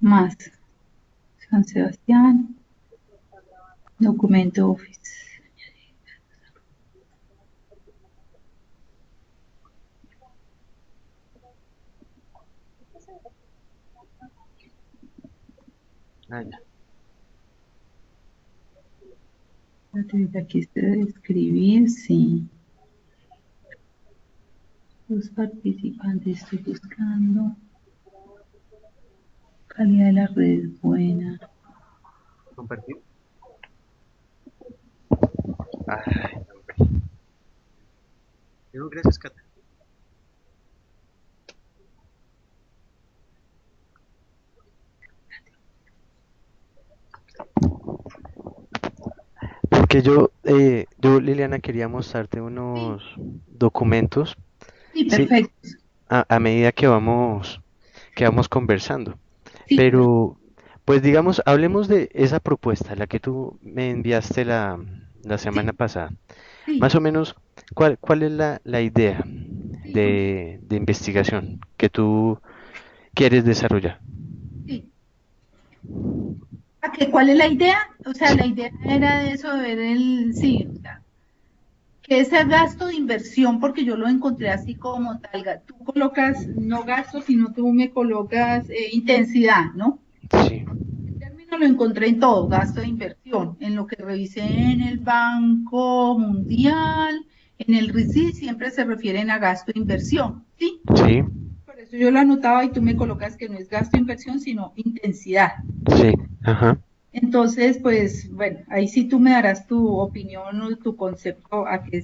Más. San Sebastián. Documento Office. Ah, ya. Aquí está escribir, sí. Los participantes estoy buscando. Calidad de la red es buena. Compartir. Ay, hombre. No, gracias, Cata. Porque yo, Liliana, quería mostrarte Sí, unos documentos, sí, sí, perfecto. a medida que vamos conversando. Sí, Pero, pues digamos, hablemos de esa propuesta, la que tú me enviaste la semana sí, pasada. Más sí, o menos, ¿cuál es la idea sí, porque de investigación que tú quieres desarrollar? sí. ¿Cuál es la idea? O sea, Sí, la idea era de eso, de ver sí, o sea, que ese gasto de inversión, porque yo lo encontré así como tal, tú colocas no gasto, sino tú me colocas intensidad, ¿no? sí, El término lo encontré en todo, gasto de inversión, en lo que revisé en el Banco Mundial, en el RISI, siempre se refieren a gasto de inversión, ¿sí? sí, Por eso yo lo anotaba y tú me colocas que no es gasto de inversión, sino intensidad. sí, ajá, Entonces, pues bueno, ahí sí tú me darás tu opinión o tu concepto a qué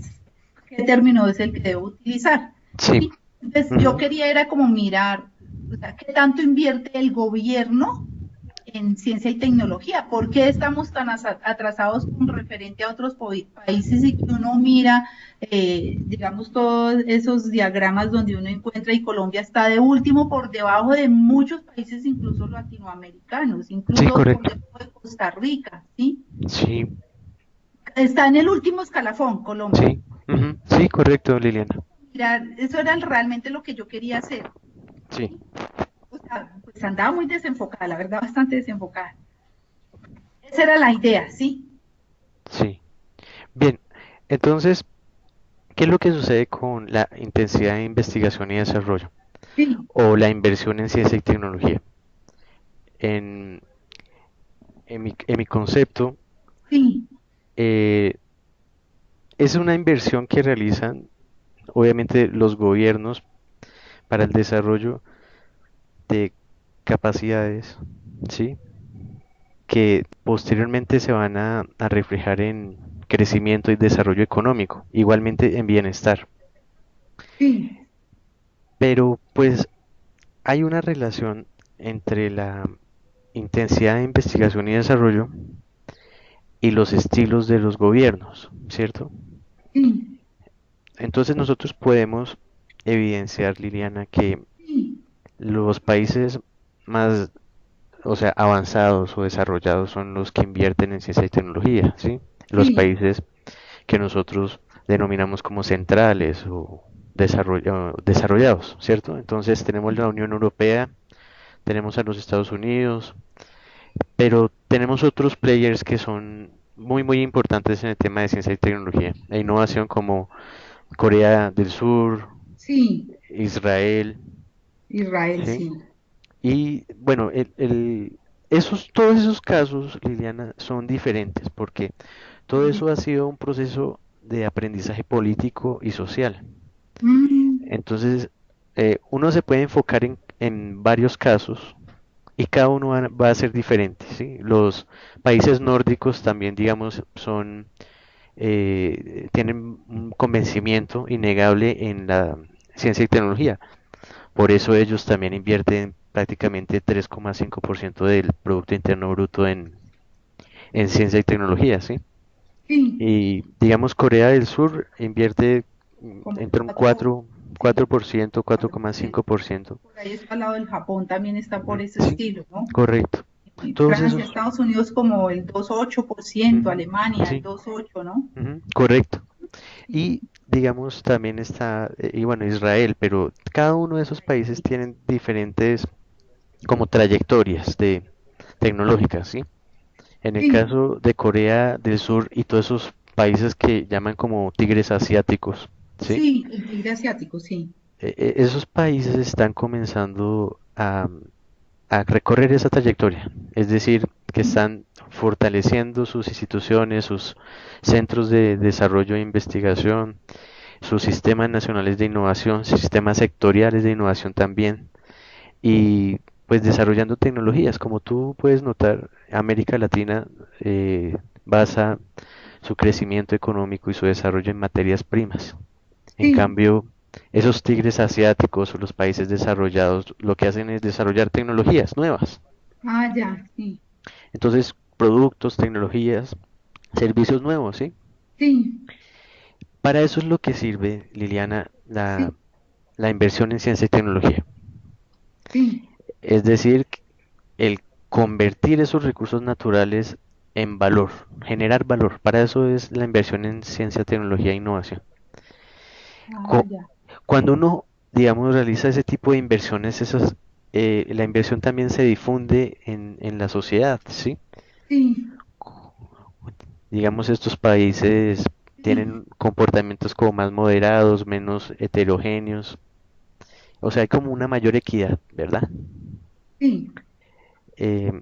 término es el que debo utilizar. sí, ¿Sí? Entonces, yo ujú, quería era como mirar, o sea, qué tanto invierte el gobierno en ciencia y tecnología. ¿Por qué estamos tan atrasados con referente a otros países y que uno mira, digamos, todos esos diagramas donde uno encuentra y Colombia está de último por debajo de muchos países, incluso latinoamericanos, sí, incluso por correcto, debajo de Costa Rica, ¿sí? sí, Está en el último escalafón, Colombia. sí, ujú, sí, correcto, Liliana, Mirar, eso era realmente lo que yo quería hacer, sí, ¿sí? O sea, pues andaba muy desenfocada, la verdad, bastante desenfocada. Esa era la idea, ¿sí? sí. Bien, entonces, ¿qué es lo que sucede con la intensidad de investigación y desarrollo Sí, o la inversión en ciencia y tecnología? En, en mi concepto, sí, eh, es una inversión que realizan obviamente los gobiernos para el desarrollo de capacidades, ¿sí? Que posteriormente se van a reflejar en crecimiento y desarrollo económico, igualmente en bienestar. sí, Pero pues hay una relación entre la intensidad de investigación y desarrollo y los estilos de los gobiernos, ¿cierto? sí, Entonces nosotros podemos evidenciar, Liliana, que sí, los países más, o sea, avanzados o desarrollados son los que invierten en ciencia y tecnología, ¿sí? Los sí, países que nosotros denominamos como centrales o desarrollados, ¿cierto? Entonces tenemos la Unión Europea, tenemos a los Estados Unidos, pero tenemos otros players que son muy, muy importantes en el tema de ciencia y tecnología e innovación como Corea del Sur, sí, Israel, Israel, ¿sí? sí. Y bueno, todos esos casos, Liliana, son diferentes porque todo eso ha sido un proceso de aprendizaje político y social. Mm, Entonces, uno se puede enfocar en varios casos y cada uno va a ser diferente, ¿sí? Los países nórdicos también, digamos, tienen un convencimiento innegable en la ciencia y tecnología. Por eso ellos también invierten prácticamente 3,5% del Producto Interno Bruto en ciencia y tecnología, ¿sí? sí, Y digamos Corea del Sur invierte como entre un cuatro, sí, 4%, cuatro por ciento. 4,5%. Por ahí está al lado del Japón, también está por Ujú, ese sí, estilo, ¿no? correcto. Todos Francia, esos. Estados Unidos como el 2,8%, Ujú, Alemania el sí, 2,8%, ¿no? ujú, correcto. Sí, Y digamos también está, y bueno, Israel, pero cada uno de esos países sí, tienen diferentes como trayectorias tecnológicas, ¿sí? En el sí, caso de Corea del Sur y todos esos países que llaman como tigres asiáticos, ¿sí? sí, el tigre asiático, sí, Esos países están comenzando a recorrer esa trayectoria, es decir, que sí, están fortaleciendo sus instituciones, sus centros de desarrollo e investigación, sus sistemas nacionales de innovación, sistemas sectoriales de innovación también, y pues desarrollando tecnologías. Como tú puedes notar, América Latina basa su crecimiento económico y su desarrollo en materias primas. En sí, cambio, esos tigres asiáticos o los países desarrollados lo que hacen es desarrollar tecnologías nuevas. ah, ya, sí, Entonces, productos, tecnologías, servicios nuevos, ¿sí? sí, Para eso es lo que sirve, Liliana, sí, la inversión en ciencia y tecnología. sí, Es decir, el convertir esos recursos naturales en valor, generar valor. Para eso es la inversión en ciencia, tecnología e innovación. ah, Cu- ya, Cuando uno, digamos, realiza ese tipo de inversiones, la inversión también se difunde en la sociedad, ¿sí? sí, Digamos, estos países sí, tienen comportamientos como más moderados, menos heterogéneos, o sea, hay como una mayor equidad, ¿verdad? sí, Eh,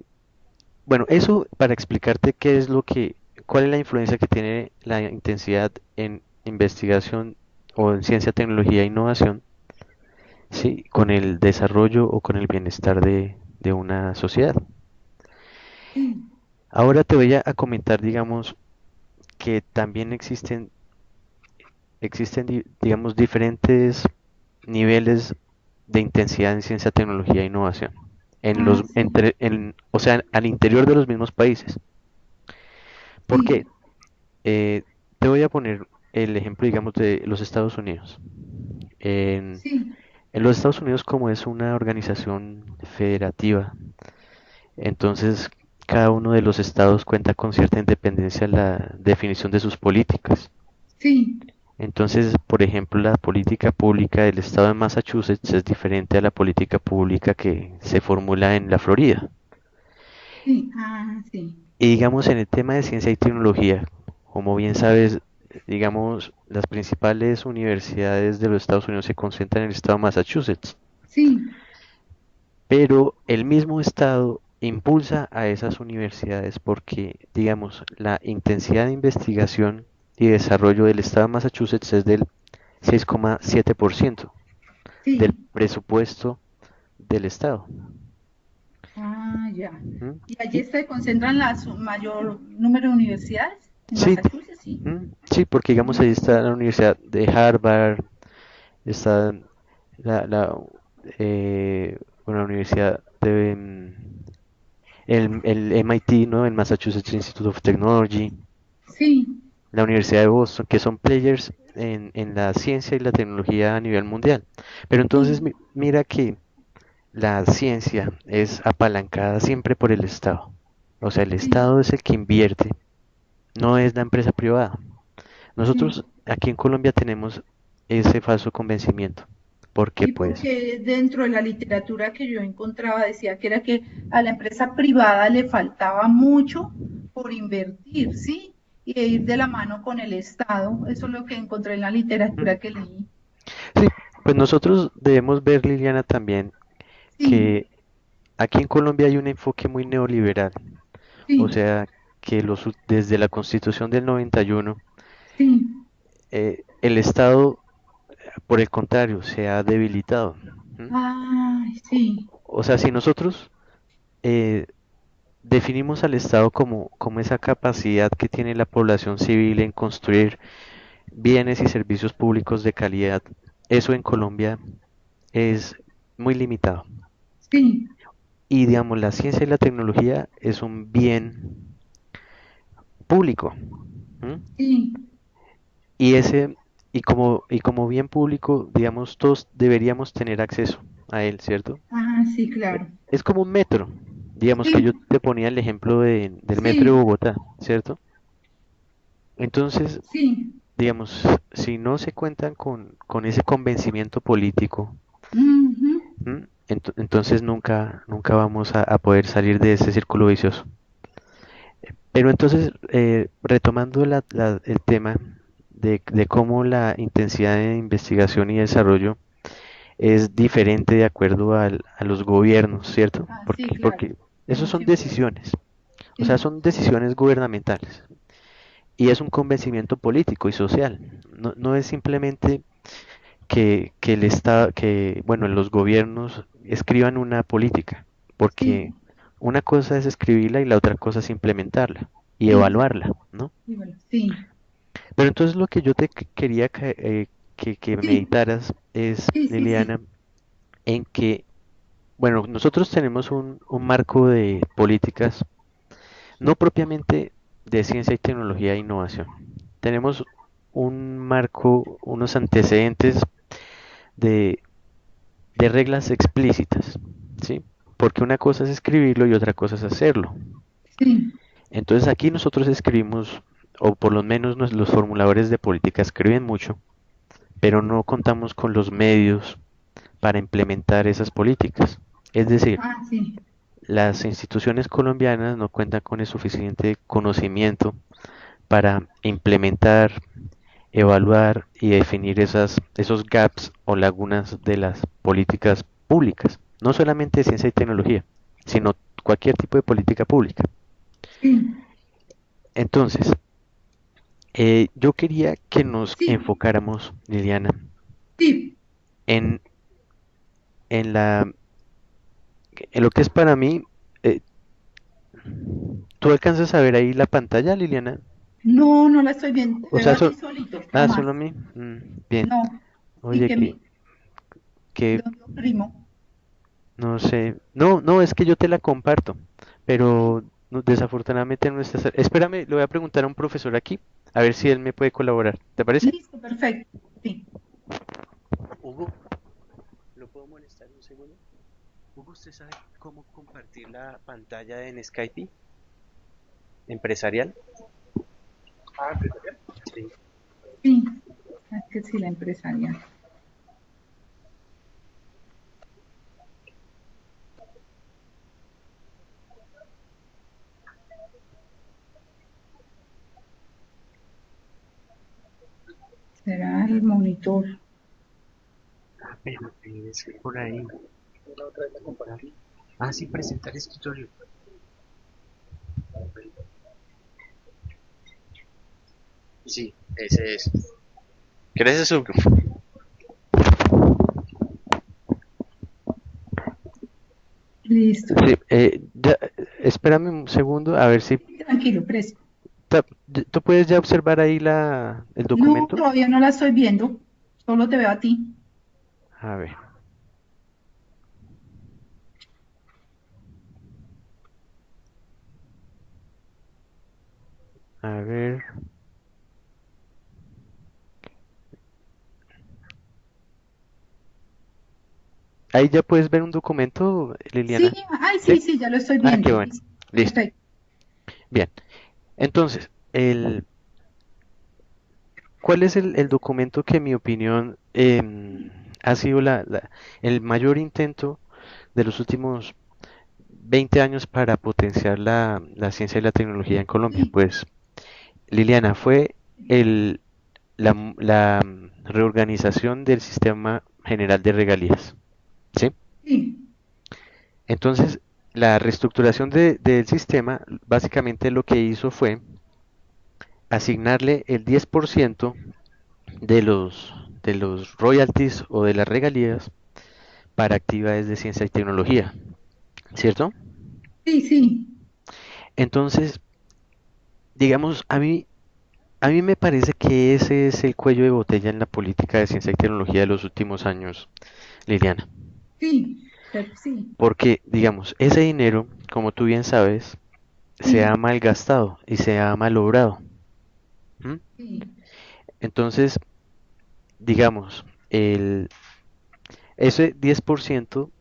bueno, eso para explicarte qué es cuál es la influencia que tiene la intensidad en investigación o en ciencia, tecnología e innovación, sí, con el desarrollo o con el bienestar de una sociedad. sí, Ahora te voy a comentar, digamos, que también existen, digamos, diferentes niveles de intensidad en ciencia, tecnología e innovación. ah, sí, O sea, al interior de los mismos países. ¿Por qué? sí, Eh, Te voy a poner el ejemplo, digamos, de los Estados Unidos. En, sí, en los Estados Unidos, como es una organización federativa, entonces cada uno de los estados cuenta con cierta independencia en la definición de sus políticas. sí, Entonces, por ejemplo, la política pública del estado de Massachusetts es diferente a la política pública que se formula en la Florida. sí, ah, sí, Y digamos, en el tema de ciencia y tecnología, como bien sabes, digamos, las principales universidades de los Estados Unidos se concentran en el estado de Massachusetts, sí, pero el mismo estado impulsa a esas universidades porque, digamos, la intensidad de investigación y desarrollo del estado de Massachusetts es del 6,7% del sí, presupuesto del estado. ah, ya. ¿Mm? Y allí Y- se concentran las mayor número de universidades en sí, Massachusetts, sí. sí, porque digamos ahí está la Universidad de Harvard, está la, la, bueno, la Universidad de el MIT, ¿no? El Massachusetts Institute of Technology, Sí, la Universidad de Boston, que son players en la ciencia y la tecnología a nivel mundial. Pero entonces sí, mira que la ciencia es apalancada siempre por el Estado. O sea, el sí, Estado es el que invierte, no es la empresa privada. sí. Nosotros aquí en Colombia tenemos ese falso convencimiento, porque Sí, pues, porque dentro de la literatura que yo encontraba decía que era que a la empresa privada le faltaba mucho por invertir, ¿sí? Y de ir de la mano con el Estado. Eso es lo que encontré en la mm, literatura que leí. sí, pues nosotros debemos ver, Liliana, también Sí, que aquí en Colombia hay un enfoque muy neoliberal, o sí, sea, que desde la Constitución del 91, sí. el Estado, por el contrario, se ha debilitado. ¿M? Ay, O, sí, o sea, si nosotros eh, definimos al Estado como esa capacidad que tiene la población civil en construir bienes y servicios públicos de calidad, eso en Colombia es muy limitado. sí, Y digamos, la ciencia y la tecnología es un bien público. ¿M? sí. Y como bien público, digamos, todos deberíamos tener acceso a él, ¿cierto? Ah, sí, claro. Es como un metro. Digamos que yo Sí, te ponía el ejemplo del metro de sí, Bogotá, ¿cierto? Entonces, sí. digamos, si no se cuentan con ese convencimiento político, Ujú. ¿m? Entonces nunca vamos a poder salir de ese círculo vicioso. Pero entonces, retomando el tema de cómo la intensidad de investigación y desarrollo es diferente de acuerdo a los gobiernos, ¿cierto? Ah, sí, claro. Porque Tiene esos mucha son influencia. decisiones, o sea, Sí, son decisiones gubernamentales y es un convencimiento político y social. No es simplemente que el Estado, bueno, los gobiernos escriban una política, porque sí, una cosa es escribirla y la otra cosa es implementarla y sí, claro. evaluarla, ¿no? Sí, bueno, sí, Pero entonces lo que yo quería que sí, meditaras es, sí, sí, sí. Liliana, en que, bueno, nosotros tenemos un marco de políticas, no propiamente de ciencia y tecnología e innovación. Tenemos un marco, unos antecedentes de, de reglas explícitas, ¿sí? Porque una cosa es escribirlo y otra cosa es hacerlo. Sí. Entonces aquí nosotros escribimos, o por lo menos los formuladores de política escriben mucho, pero no contamos con los medios para implementar esas políticas. Es decir, Ah, sí. las instituciones colombianas no cuentan con el suficiente conocimiento para implementar, evaluar y definir esos gaps o lagunas de las políticas públicas, no solamente de ciencia y tecnología, sino cualquier tipo de política pública. Sí, Entonces, yo quería que nos sí, enfocáramos, Liliana, sí. en, en, la, en lo que es para mí, eh, ¿tú alcanzas a ver ahí la pantalla, Liliana? No, no la estoy viendo. Te O veo sea, a ti solito, no ah, más. solo a mí. Bien. No. Y Oye, que ¿dónde oprimo? no sé. No, es que yo te la comparto, pero desafortunadamente no está. Espérame, le voy a preguntar a un profesor aquí, a ver si él me puede colaborar. ¿Te parece? Listo, perfecto. Sí. Hugo, ¿lo puedo molestar un segundo? Hugo, ¿usted sabe cómo compartir la pantalla en Skype empresarial? Sí. Sí. Es que sí, la empresarial. Será el monitor. Ah, pero debe ser por ahí. Ah, sí, presentar escritorio. Sí, ese es. ¿Quieres eso? Listo. Sí, espérame un segundo, a ver si Tranquilo, preso. tú puedes ya observar ahí el No, documento. todavía no la estoy viendo. Solo te veo a ti. A ver, a ver. Ahí ya puedes ver un documento, Sí, Liliana. ay, ¿Sí? sí, sí, ya lo estoy Ah, qué viendo. bueno. Listo. Listo. Perfecto. Bien. Entonces, ¿cuál es el documento que, en mi opinión, ha sido el mayor intento de los últimos 20 años para potenciar la ciencia y la tecnología en Colombia? Sí, Pues, Liliana, fue el, la reorganización del sistema general de regalías. ¿Sí? sí, Entonces, la reestructuración del sistema básicamente lo que hizo fue asignarle el 10% de los royalties o de las regalías para actividades de ciencia y tecnología, ¿cierto? sí, sí, Entonces, digamos, a mí me parece que ese es el cuello de botella en la política de ciencia y tecnología de los últimos años, Liliana. sí, sí, Porque, digamos, ese dinero, como tú bien sabes, se ha sí, malgastado y se ha malogrado. ¿M? sí, Entonces, digamos, ese 10%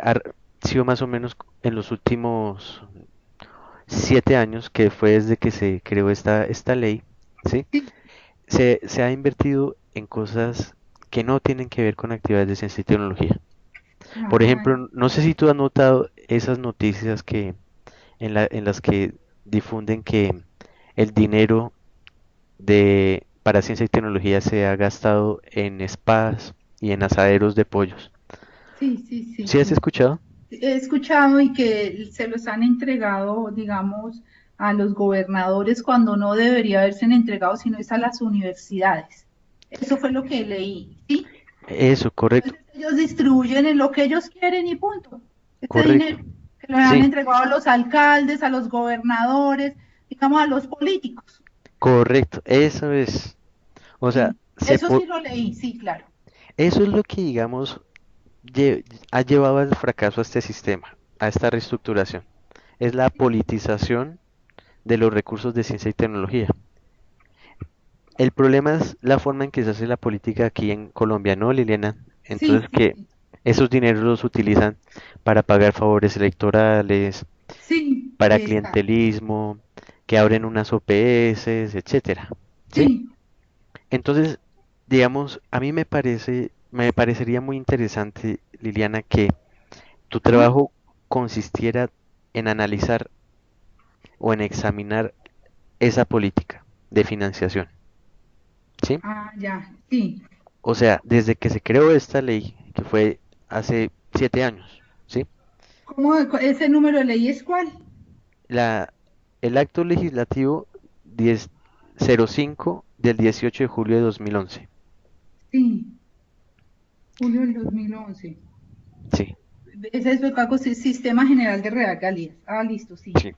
ha sido más o menos en los últimos 7 años, que fue desde que se creó esta ley, ¿sí? sí, Se ha invertido en cosas que no tienen que ver con actividades de ciencia y tecnología. Por Ajá. ejemplo, no sé si tú has notado esas noticias en las que difunden que el dinero para ciencia y tecnología se ha gastado en spas y en asaderos de pollos. Sí, sí, sí, ¿Sí has sí. escuchado? He escuchado y que se los han entregado, digamos, a los gobernadores cuando no debería haberse entregado, sino es a las universidades. Eso fue lo que leí, ¿sí? Eso, correcto, Entonces ellos distribuyen en lo que ellos quieren y punto. Este correcto. dinero que lo han Sí, entregado a los alcaldes, a los gobernadores, digamos, a los políticos. correcto. Eso es. O sea, Sí, eso sí lo leí, sí, claro. eso es lo que, digamos, ha llevado al fracaso a este sistema, a esta reestructuración. Es la politización de los recursos de ciencia y tecnología. El problema es la forma en que se hace la política aquí en Colombia, ¿no, Liliana? Sí, Entonces sí, que sí. esos dineros los utilizan para pagar favores electorales, Sí, para exacto. clientelismo, que abren unas OPS, etcétera. ¿Sí? Sí. Entonces, digamos, a mí me parecería muy interesante, Liliana, que tu Ajá. trabajo consistiera en analizar o en examinar esa política de financiación, ¿sí? Ah, ya, sí. O sea, desde que se creó esta ley, que fue hace 7 años, ¿sí? ¿Cómo ese número de ley es cuál? La, el acto legislativo 1005 del 18 de julio de 2011, Sí, julio del 2011. sí, Ese es el cargo Sistema General de Regalías. Ah, listo, sí. sí.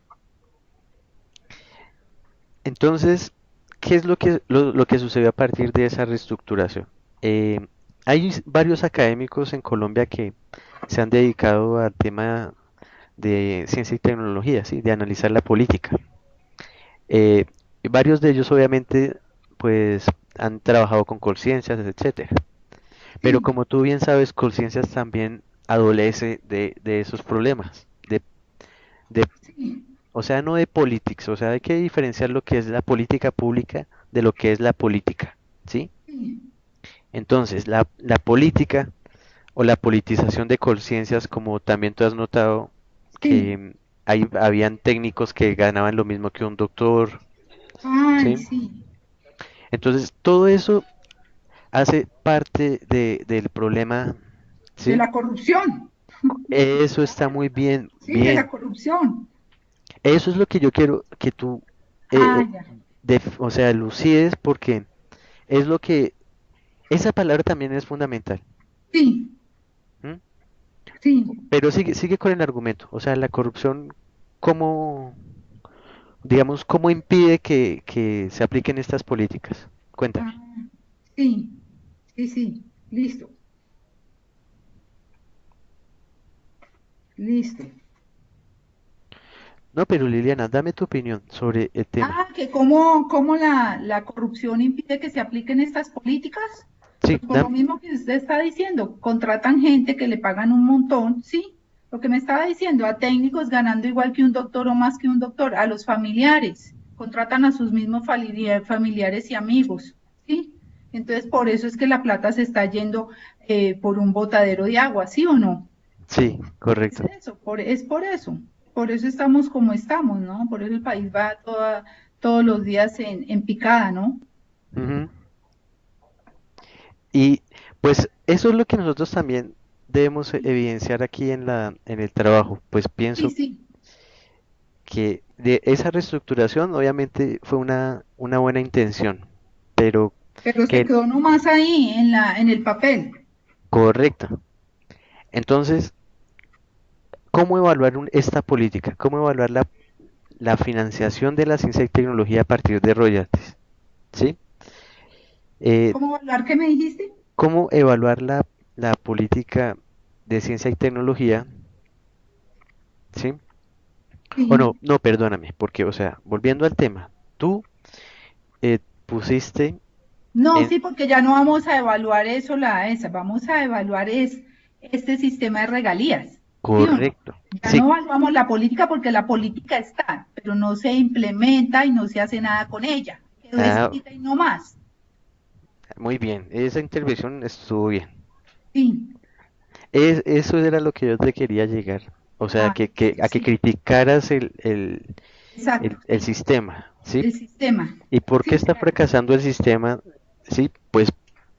Entonces, ¿qué es lo que sucedió a partir de esa reestructuración? Eh, hay varios académicos en Colombia que se han dedicado al tema de ciencia y tecnología, ¿sí? De analizar la política. Eh, Varios de ellos obviamente pues han trabajado con Colciencias, etcétera. Pero Sí, como tú bien sabes, Colciencias también adolece de esos problemas, de, sí, o sea, no de politics, o sea, hay que diferenciar lo que es la política pública de lo que es la política, ¿sí? sí, Entonces, la política o la politización de Colciencias, como también tú has notado, sí. que habían técnicos que ganaban lo mismo que un doctor, Ay, ¿sí? sí. Entonces, todo eso hace parte del problema, De ¿sí? la corrupción. Eso está muy bien, Sí, de la bien. corrupción. Eso es lo que yo quiero que tú, Ah, eh, ya. o sea, lucides porque es lo que, esa palabra también es fundamental. Sí, ¿M? sí. Pero sigue con el argumento, o sea, la corrupción, ¿cómo, digamos, cómo impide que se apliquen estas políticas? Cuéntame. Ah, sí, sí, sí. Listo, listo. No, pero Liliana, dame tu opinión sobre el tema. Ah, que cómo la corrupción impide que se apliquen estas políticas. Sí, Pues por lo mismo que usted está diciendo, contratan gente que le pagan un montón, sí. Lo que me estaba diciendo, a técnicos ganando igual que un doctor o más que un doctor, a los familiares, contratan a sus mismos familiares y amigos, sí. Entonces, por eso es que la plata se está yendo por un botadero de agua, ¿sí o no? sí, Es correcto. eso, es por eso estamos como estamos, ¿no? Por eso el país va todos los días en picada, ¿no? Ujú. Y pues eso es lo que nosotros también debemos evidenciar aquí en el trabajo. Pues Sí, pienso sí, que de esa reestructuración obviamente fue una buena intención, pero pero se que quedó nomás ahí en el papel. correcta. Entonces, ¿cómo evaluar esta política? ¿Cómo evaluar la financiación de la ciencia y tecnología a partir de royalties? ¿Sí? Eh, ¿Cómo evaluar qué me dijiste? ¿Cómo evaluar la política de ciencia y tecnología? ¿Sí? O no, Sí. no, perdóname, porque, o sea, volviendo al tema, tú pusiste No, en sí, porque ya no vamos a evaluar eso, esa, vamos a evaluar este sistema de regalías, ¿sí o no? correcto. Ya Sí, no evaluamos la política porque la política está, pero no se implementa y no se hace nada con ella. Quedó ah, escrita y no más. muy bien, esa intervención estuvo bien. Sí, eso era lo que yo te quería llegar. O sea, Ah, a que sí, criticaras exacto, el sistema, ¿sí? el sistema. ¿Y por qué Sí, está claro. fracasando el sistema? Sí, pues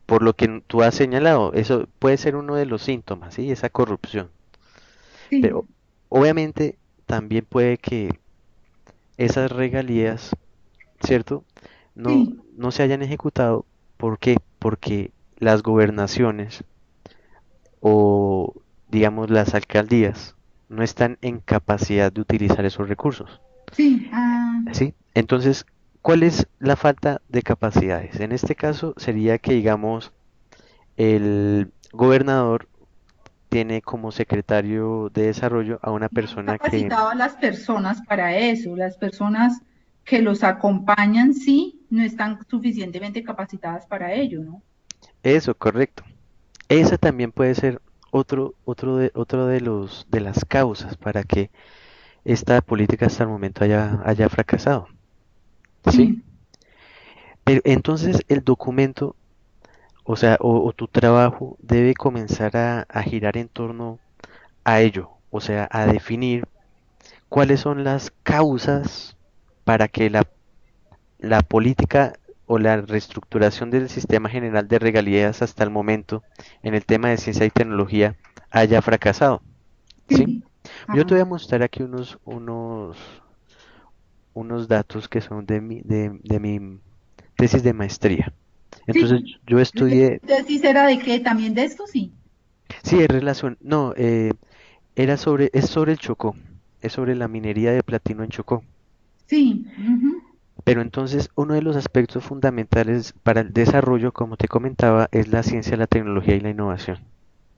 por lo que tú has señalado, eso puede ser uno de los síntomas, ¿sí? Esa corrupción. Pero Sí, obviamente también puede que esas regalías, ¿cierto? sí, No se hayan ejecutado. ¿Por qué? Porque las gobernaciones o, digamos, las alcaldías no están en capacidad de utilizar esos recursos, sí. Ah, ¿sí? Entonces, ¿cuál es la falta de capacidades? En este caso sería que, digamos, el gobernador tiene como secretario de desarrollo a una no han persona que capacitado a las personas para eso. Las personas que los acompañan, sí, no están suficientemente capacitadas para ello, ¿no? eso, correcto. Esa también puede ser otro de de las causas para que esta política hasta el momento haya fracasado, ¿sí? Sí, Pero entonces el documento, o sea, o tu trabajo debe comenzar a girar en torno a ello, o sea, a definir cuáles son las causas para que la política o la reestructuración del sistema general de regalías hasta el momento en el tema de ciencia y tecnología haya fracasado, ¿sí? sí. Yo te voy a Ah, mostrar aquí unos datos que son de mi tesis de maestría. Entonces sí. yo estudié, ¿Tesis era de qué? ¿También de esto? Sí. sí, es relación, no, es sobre el Chocó, es sobre la minería de platino en Chocó. Sí. Ujú. Pero entonces uno de los aspectos fundamentales para el desarrollo, como te comentaba, es la ciencia, la tecnología y la innovación.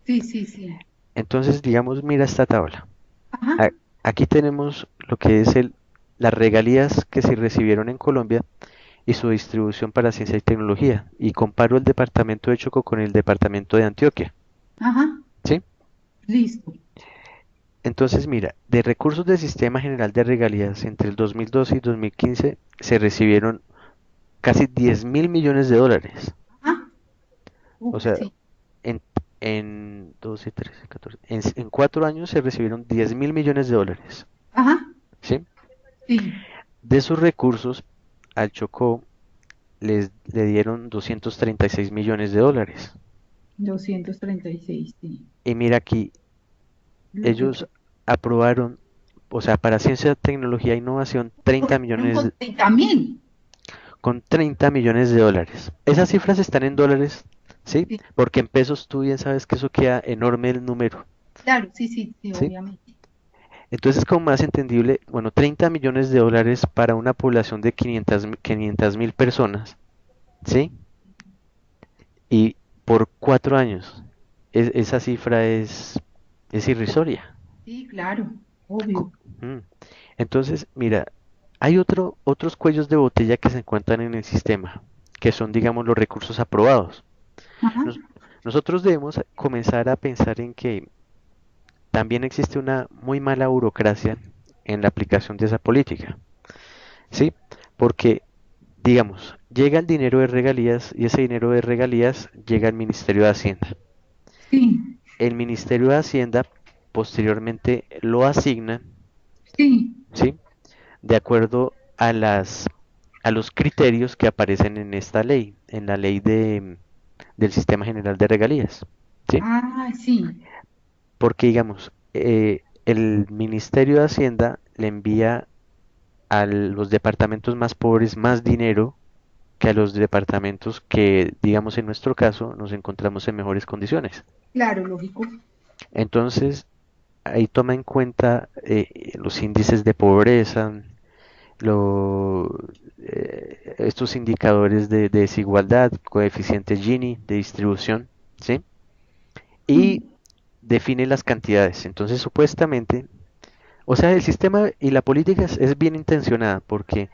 Sí, sí, sí. Entonces, digamos, mira esta tabla. Ajá. A- Aquí tenemos lo que es las regalías que se recibieron en Colombia y su distribución para ciencia y tecnología. Y comparo el departamento de Chocó con el departamento de Antioquia. Ajá. ¿Sí? Listo. Entonces, mira, de recursos del Sistema General de Regalías entre el 2012 y 2015 se recibieron casi 10.000 millones de dólares. Ajá. O sea, Sí. en, en 12, 13, 14, en 4 años se recibieron 10.000 millones de dólares. Ajá. ¿Sí? Sí. De esos recursos, al Chocó le dieron 236 millones de dólares. 236 sí. Y mira aquí, Lo que ellos aprobaron, o sea, para ciencia, tecnología e innovación, 30 fueron millones, con 30.000. con 30 millones de dólares. Esas cifras están en dólares, ¿sí? Sí, Porque en pesos tú bien sabes que eso queda enorme el número, claro, sí, sí, sí, ¿sí? obviamente. Entonces, como más entendible, bueno, 30 millones de dólares para una población de 500.000 personas, ¿sí? Y por 4 años, esa cifra es irrisoria. Sí, claro, Co- obvio. mm. Entonces, mira, hay otros cuellos de botella que se encuentran en el sistema, que son, digamos, los recursos aprobados. Ajá. Nos- Nosotros debemos comenzar a pensar en que también existe una muy mala burocracia en la aplicación de esa política, ¿sí? Porque, digamos, llega el dinero de regalías y ese dinero de regalías llega al Ministerio de Hacienda. Sí, El Ministerio de Hacienda posteriormente lo asigna, sí. ¿sí? De acuerdo a los criterios que aparecen en esta ley, en la ley del Sistema General de Regalías, ¿sí? Ah, sí. Porque, digamos, el Ministerio de Hacienda le envía a los departamentos más pobres más dinero que a los departamentos que, digamos, en nuestro caso, nos encontramos en mejores condiciones. Claro, lógico. Entonces, ahí toma en cuenta los índices de pobreza, lo- estos indicadores de desigualdad, coeficiente Gini de distribución, ¿sí? Y Sí. define las cantidades. Entonces, supuestamente, o sea, el sistema y la política es bien intencionada porque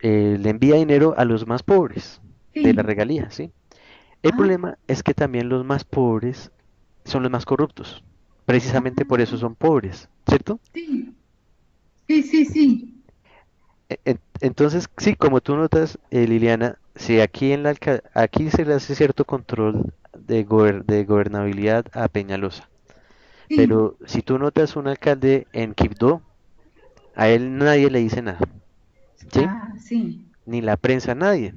le envía dinero a los más pobres de la Sí. regalía, ¿sí? El Ajá. problema es que también los más pobres son los más corruptos. Precisamente por eso Ah, son pobres, ¿cierto? sí. Sí, sí, sí. Entonces, sí, como tú notas, Liliana, si aquí aquí se le hace cierto control de gobernabilidad a Peñalosa. Sí. Pero si tú notas un alcalde en Quibdó, a él nadie le dice nada, ¿sí? Ah, sí. Ni la prensa, nadie.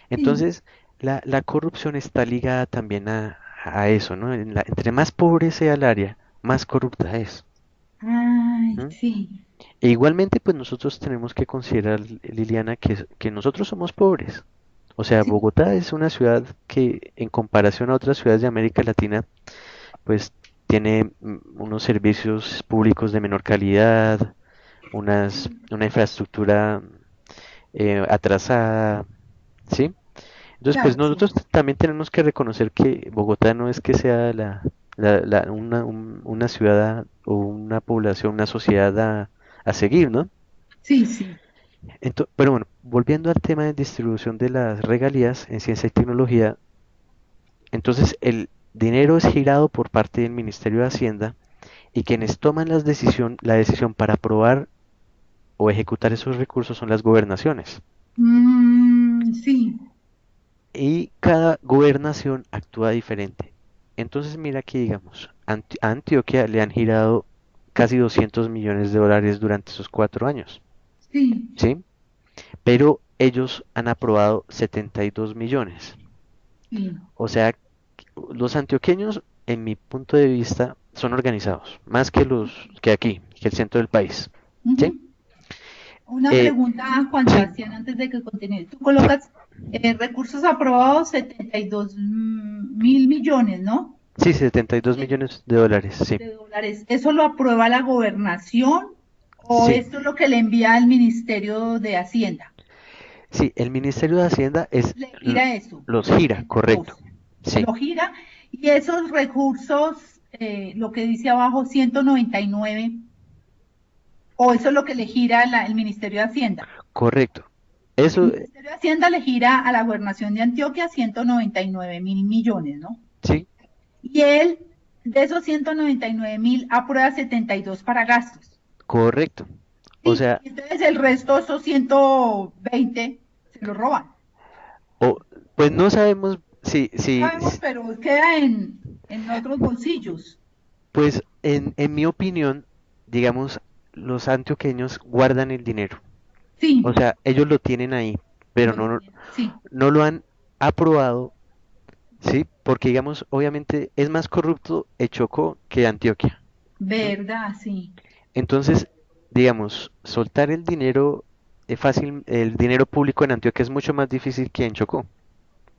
Sí. Entonces, la corrupción está ligada también a eso, ¿no? Entre más pobre sea el área, más corrupta es. Ay, ¿Mm? sí. E igualmente, pues nosotros tenemos que considerar, Liliana, que nosotros somos pobres. O sea, Sí. Bogotá es una ciudad que en comparación a otras ciudades de América Latina, pues tiene unos servicios públicos de menor calidad, una infraestructura atrasada, ¿sí? Entonces, pues Claro, sí. nosotros también tenemos que reconocer que Bogotá no es que sea una ciudad o una población, una sociedad a seguir, ¿no? Sí, sí. Pero bueno, volviendo al tema de distribución de las regalías en ciencia y tecnología, entonces el dinero es girado por parte del Ministerio de Hacienda y quienes toman la decisión para aprobar o ejecutar esos recursos son las gobernaciones. Sí. Y cada gobernación actúa diferente. Entonces mira que digamos, a Antioquia le han girado casi 200 millones de dólares durante esos 4 años, Sí. ¿sí? Pero ellos han aprobado 72 millones. Sí. O sea, los antioqueños, en mi punto de vista, son organizados, más que los que aquí, que el centro del país, ¿sí? Ujú. Una Eh, pregunta, Juan sí, Sebastián, antes de que continúe. Tú sí, colocas recursos aprobados 72 mil millones, ¿no? sí, 72 De, millones de dólares, sí, de dólares. ¿Eso lo aprueba la gobernación o sí, esto es lo que le envía al Ministerio de Hacienda? sí, el Ministerio de Hacienda Le gira eso, los los gira, 72. correcto, sí, Lo gira y esos recursos, lo que dice abajo, 199, o eso es lo que le gira el Ministerio de Hacienda. correcto. El Eso, Ministerio de Hacienda le gira a la gobernación de Antioquia 199 mil millones, ¿no? sí, Y él, de esos 199 mil, aprueba 72 para gastos. correcto. O Sí, sea, y entonces el resto, esos 120, se lo roban. o, pues no sabemos No sabemos, pero queda en otros bolsillos. pues en mi opinión, digamos, los antioqueños guardan el dinero. O Sí, sea, ellos lo tienen ahí, pero lo no, tienen. Sí, no lo han aprobado, ¿sí? Porque, digamos, obviamente es más corrupto el Chocó que Antioquia. ¿M? verdad, sí. Entonces, digamos, soltar el dinero es fácil, el dinero público en Antioquia es mucho más difícil que en Chocó.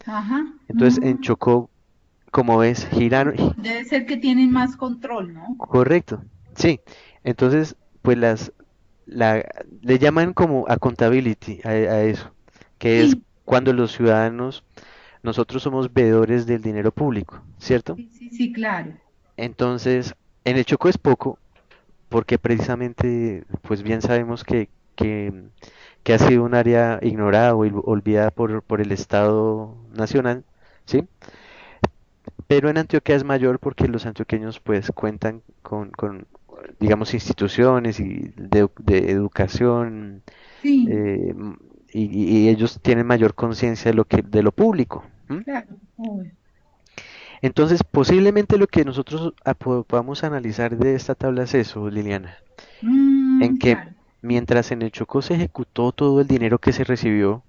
Ajá. Entonces, en Chocó, como ves, giraron, Debe ser que tienen más control, ¿no? correcto, sí. Entonces, pues la, le llaman como accountability a eso, que es Sí, cuando los ciudadanos, nosotros somos veedores del dinero público, ¿cierto? sí, sí, sí, claro. Entonces, en el Chocó es poco, porque precisamente, pues bien sabemos que ha sido un área ignorada o olvidada por el Estado Nacional, ¿sí? Pero en Antioquia es mayor porque los antioqueños pues cuentan con digamos, instituciones de educación Sí, eh, y ellos tienen mayor conciencia de lo público. ¿M? claro. Obvio. Entonces, posiblemente lo que nosotros podamos analizar de esta tabla es eso, Liliana, en que Claro. mientras en el Chocó se ejecutó todo el dinero que se recibió,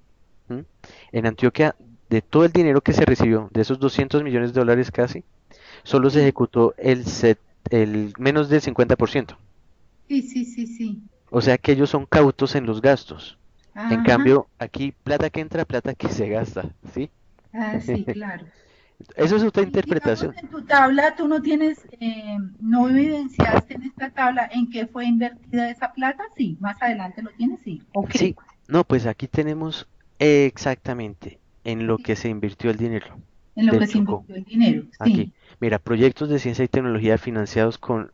¿m? En Antioquia, de todo el dinero que se recibió, de esos 200 millones de dólares casi, solo se Sí, ejecutó el menos del 50%. sí, sí, sí, sí. O sea que ellos son cautos en los gastos. En Ajá. cambio, aquí plata que entra, plata que se gasta, ¿sí? Ah, sí, claro. Eso es otra Y digamos, interpretación. en tu tabla, tú no tienes, no evidenciaste en esta tabla en qué fue invertida esa plata, sí, más adelante lo tienes, sí, ok, Sí, no, pues aquí tenemos exactamente en lo sí, que se invirtió el dinero en lo del que se Chocó. invirtió el dinero, Aquí, sí, mira, proyectos de ciencia y tecnología financiados con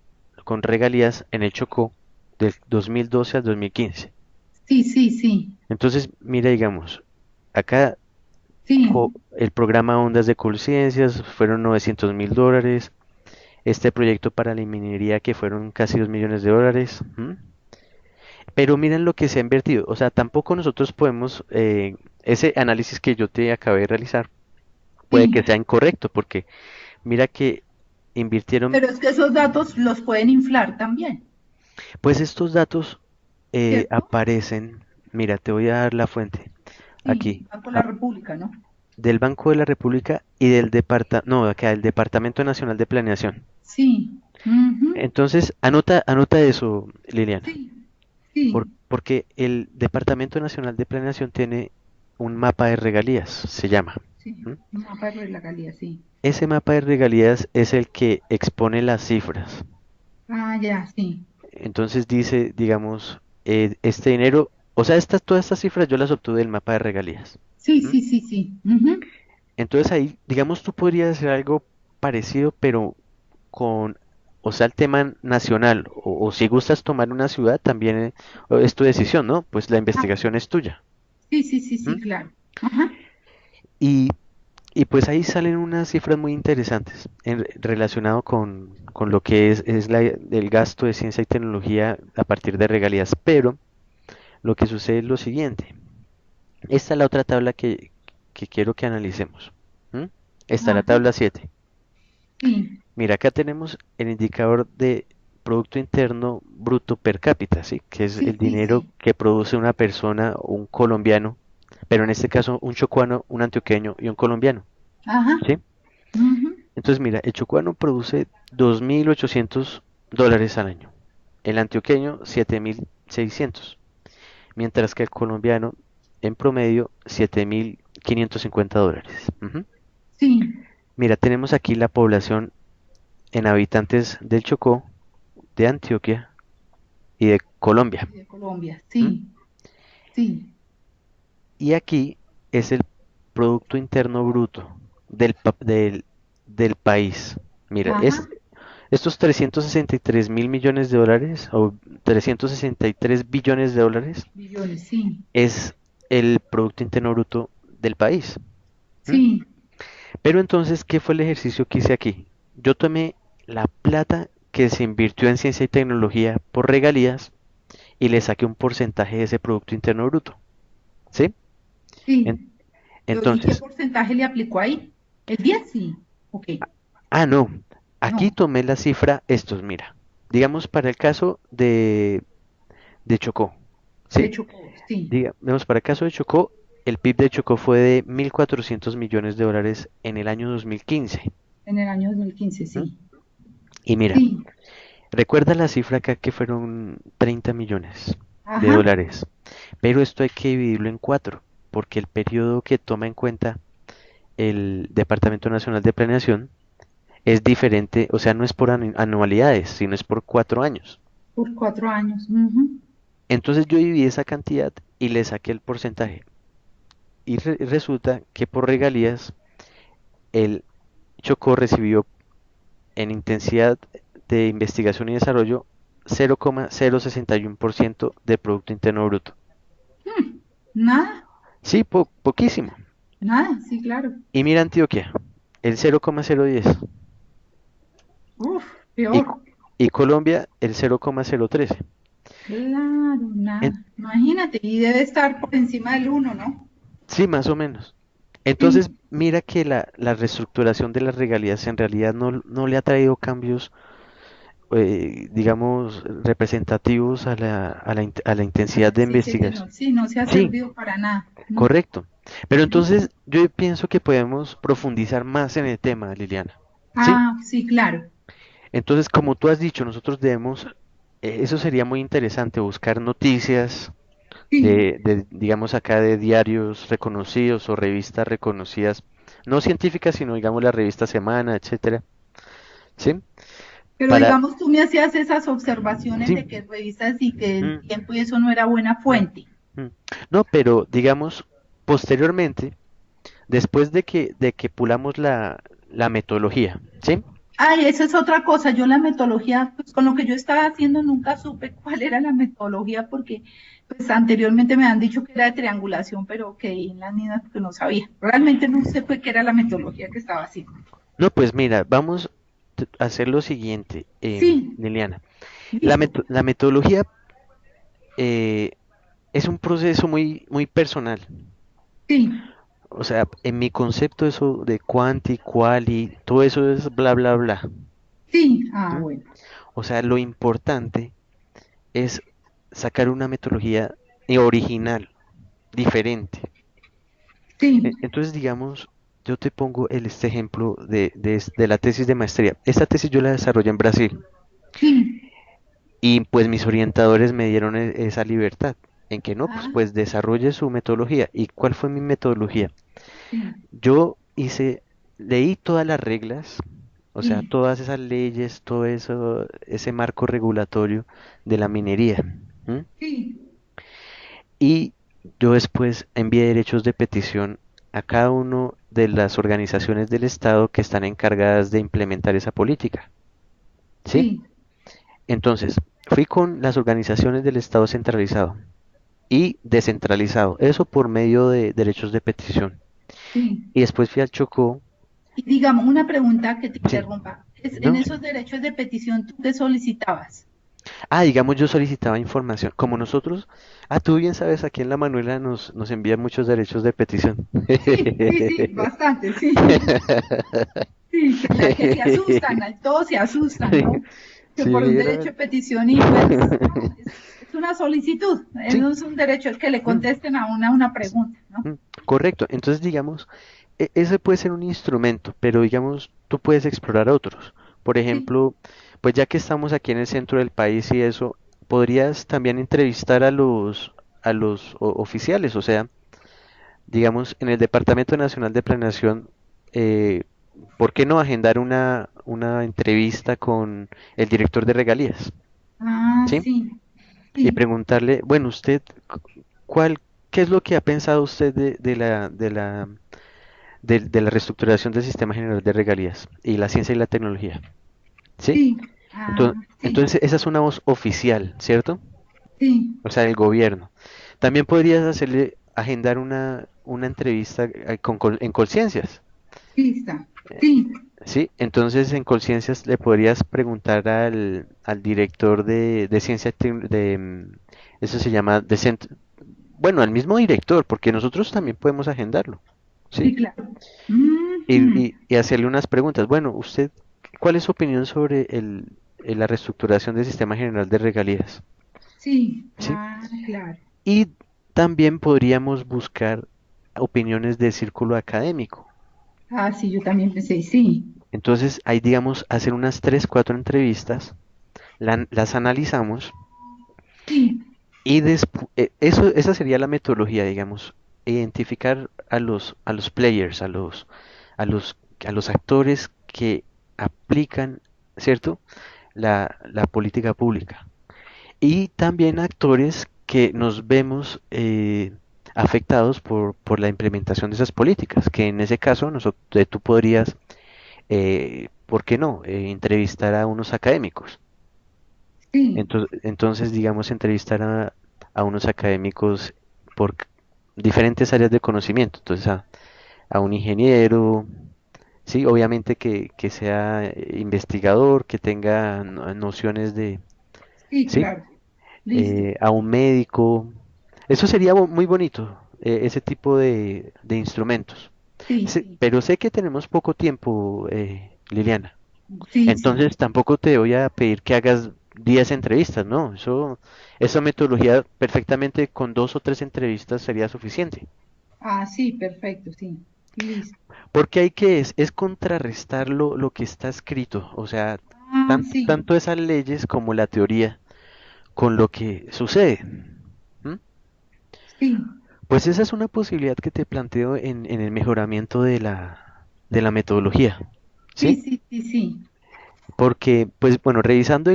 regalías en el Chocó del 2012 al 2015. sí, sí, sí, Entonces, mira, digamos, acá sí, el programa Ondas de Colciencias fueron 900.000 dólares. Este proyecto para la minería que fueron casi 2 millones de dólares. ¿M? Pero miren lo que se ha invertido. O sea, tampoco nosotros podemos, ese análisis que yo te acabé de realizar, puede que sí, sea incorrecto, porque mira que invirtieron, Pero es que esos datos los pueden inflar también, pues estos datos ¿cierto? aparecen, mira, te voy a dar la fuente Sí, aquí, Banco de la República, ¿no? del Banco de la República y no, acá, del Departamento Nacional de Planeación. Sí, ujú, Entonces, anota eso, Liliana, sí, sí, porque el Departamento Nacional de Planeación tiene un mapa de regalías, se llama. sí, ¿M? mapa de legalía, sí. Ese mapa de regalías es el que expone las cifras. Ah, ya, sí, Entonces dice, digamos, este dinero, o sea, todas estas cifras yo las obtuve del mapa de regalías. sí, ¿M? sí, sí, sí, ujú. Entonces ahí, digamos, tú podrías hacer algo parecido, pero con, o sea, el tema nacional, o si gustas tomar una ciudad, también es tu decisión, ¿no? Pues la Ah, investigación es tuya. sí, sí, sí, sí, ¿M? claro. Ajá, Y, y pues ahí salen unas cifras muy interesantes relacionado con lo que es el gasto de ciencia y tecnología a partir de regalías. Pero lo que sucede es lo siguiente. Esta es la otra tabla que quiero que analicemos. ¿M? Está la ajá, tabla 7. sí, Mira, acá tenemos el indicador de Producto Interno Bruto per cápita, ¿sí? Que es el sí, sí, dinero sí, que produce una persona, un colombiano, pero en este caso un chocuano, un antioqueño y un colombiano, ajá, ¿sí? ujú, Entonces, mira, el chocuano produce $2.800 al año, el antioqueño 7.600, mientras que el colombiano en promedio $7.550. Ujú. sí, Mira, tenemos aquí la población en habitantes del Chocó, de Antioquia y de Colombia. de Colombia, ¿M? sí, sí, Y aquí es el Producto Interno Bruto del país. Mira, ajá, estos 363 mil millones de dólares o 363 billones de dólares billones, sí, es el Producto Interno Bruto del país. ¿M? sí, Pero entonces, ¿qué fue el ejercicio que hice aquí? Yo tomé la plata que se invirtió en ciencia y tecnología por regalías y le saqué un porcentaje de ese Producto Interno Bruto. ¿Sí? En- sí. ¿Y qué entonces, porcentaje le aplicó ahí? ¿El 10? Sí, ok, no, aquí no, tomé la cifra, estos, mira, digamos para el caso de Chocó, de ¿sí? Chocó, sí, Digamos para el caso de Chocó, el PIB de Chocó fue de 1.400 millones de dólares en el año 2015. en el año 2015, ¿M? sí, Y mira, sí, recuerda la cifra acá que fueron 30 millones de ajá, dólares, pero esto hay que dividirlo en cuatro, porque el periodo que toma en cuenta el Departamento Nacional de Planeación es diferente, o sea, no es por anualidades, sino es por 4 años. por 4 años, ujú, Entonces yo dividí esa cantidad y le saqué el porcentaje. Y resulta que por regalías el Chocó recibió en intensidad de investigación y desarrollo 0,061% de Producto Interno Bruto. nada, Sí, poquísimo. nada, sí, claro, Y mira Antioquia, el 0,010. uf, Y, peor, y Colombia, el 0,013. claro, En- nada, imagínate, y debe estar por encima del 1, ¿no? sí, más o menos. Entonces, Sí, mira que la reestructuración de las regalías en realidad no le ha traído cambios, digamos, representativos a la a intensidad la de ciencia y investigación. tecnología, sí, no se ha Sí, servido para nada, no, correcto. Pero no. entonces yo pienso que podemos profundizar más en el tema, Liliana. ¿Sí? Ah, sí, claro, Entonces, como tú has dicho, nosotros debemos, eso sería muy interesante, buscar noticias sí, digamos acá, de diarios reconocidos o revistas reconocidas, no científicas, sino digamos la revista Semana, etcétera, ¿sí? pero Para, digamos, tú me hacías esas observaciones sí, de que revistas y que el mm, tiempo y eso no era buena mm, fuente. mm. No, pero digamos, posteriormente, después de que pulamos la metodología, ¿sí? Ay, esa es otra cosa. Yo la metodología, pues con lo que yo estaba haciendo nunca supe cuál era la metodología porque pues anteriormente me han dicho que era de triangulación, pero que en las niñas porque no sabía. Realmente no sé qué era la metodología que estaba haciendo. No, pues mira, vamos a hacer lo siguiente, Sí, Liliana. listo. La metodología eh, es un proceso muy, muy personal. Sí, O sea, en mi concepto eso de quanti, quali, todo eso es bla, bla, bla. Sí, ah, ¿Mm? bueno. O sea, lo importante es sacar una metodología original, diferente. Sí, Entonces, digamos, yo te pongo este ejemplo de la tesis de maestría. Esta tesis yo la desarrollé en Brasil sí. y pues mis orientadores me dieron esa libertad en que no, Ah, pues desarrolle su metodología. ¿Y cuál fue mi metodología? sí, Yo leí todas las reglas, o sea, sí, todas esas leyes, todo eso, ese marco regulatorio de la minería. ¿M? sí. Y yo después envié derechos de petición a cada una de las organizaciones del Estado que están encargadas de implementar esa política. ¿Sí? Sí, Entonces, fui con las organizaciones del Estado centralizado y descentralizado, eso por medio de derechos de petición. sí. Y después fui al Chocó. Y digamos, una pregunta que te Sí, interrumpa. En ¿no? esos derechos de petición, ¿tú qué solicitabas? Ah, digamos, yo solicitaba información. Como nosotros, tú bien sabes, aquí en La Manuela nos envían muchos derechos de petición. Sí, sí, sí, bastante, sí. Sí, que se asustan, todos se asustan, ¿no? Que Sí, por un derecho vieron. de petición y pues no, es una solicitud, Sí, no es un derecho el que le mm, contesten a una pregunta, ¿no? mm, correcto. Entonces, digamos, ese puede ser un instrumento, pero digamos, tú puedes explorar otros. Por Sí. ejemplo, pues ya que estamos aquí en el centro del país y eso, podrías también entrevistar a los oficiales, o sea, digamos, en el Departamento Nacional de Planeación, eh, ¿por qué no agendar una entrevista con el director de regalías? Ah, ¿Sí? sí, Y sí, preguntarle, bueno, usted, ¿cuál, qué es lo que ha pensado usted de la reestructuración del sistema general de regalías y la ciencia y la tecnología? ¿Sí? sí, ah, sí, Entonces, esa es una voz oficial, ¿cierto? sí, O sea, del gobierno. También podrías agendar una entrevista en Colciencias. sí, está, sí, Sí, entonces en Colciencias le podrías preguntar al director de ciencia, eso se llama, bueno, al mismo director, porque nosotros también podemos agendarlo, ¿sí? sí, claro. Y, Ujú. y hacerle unas preguntas. Bueno, usted, ¿cuál es su opinión sobre la reestructuración del sistema general de regalías? Sí, ¿Sí? ah, claro. Y también podríamos buscar opiniones del círculo académico. Ah, sí, yo también pensé, sí, Entonces, ahí, digamos, hacer unas 3, 4 entrevistas, las analizamos sí, y esa sería la metodología, digamos, identificar a los players, a los, a los actores que aplican, ¿cierto? La política pública. Y también actores que nos vemos afectados por la implementación de esas políticas, que en ese caso tú podrías, ¿por qué no?, entrevistar a unos académicos. sí, Entonces, digamos, entrevistar a unos académicos por diferentes áreas de conocimiento. Entonces, a un ingeniero, sí, obviamente que sea investigador, que tenga nociones sí, sí, claro. Listo. a un médico. Eso sería muy bonito, ese tipo de instrumentos. Sí, Pero sé que tenemos poco tiempo, Liliana. sí, sí. Entonces tampoco te voy a pedir que hagas 10 entrevistas, ¿no? Esa metodología perfectamente con 2 o 3 entrevistas sería suficiente. Ah, sí, perfecto, sí. Listo. Porque es contrarrestar lo que está escrito, o sea, Ah, sí, tanto esas leyes como la teoría con lo que sucede. ¿M? sí, Pues esa es una posibilidad que te planteo en el mejoramiento de la metodología, sí, ¿sí? sí, sí, sí. Porque, pues bueno, revisando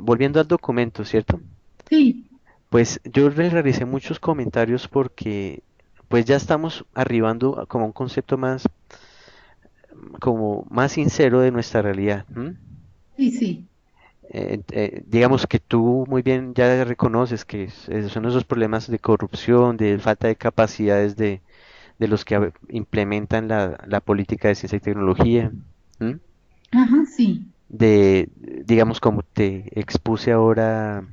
volviendo al documento, ¿cierto? Sí, Pues yo le realicé muchos comentarios porque pues ya estamos arribando como a un concepto más, como más sincero de nuestra realidad. ¿M? sí, sí. Digamos que tú muy bien ya reconoces que son esos problemas de corrupción, de falta de capacidades de los que implementan la política de ciencia y tecnología, ¿m? Ajá, sí. Digamos, como te expuse ahora,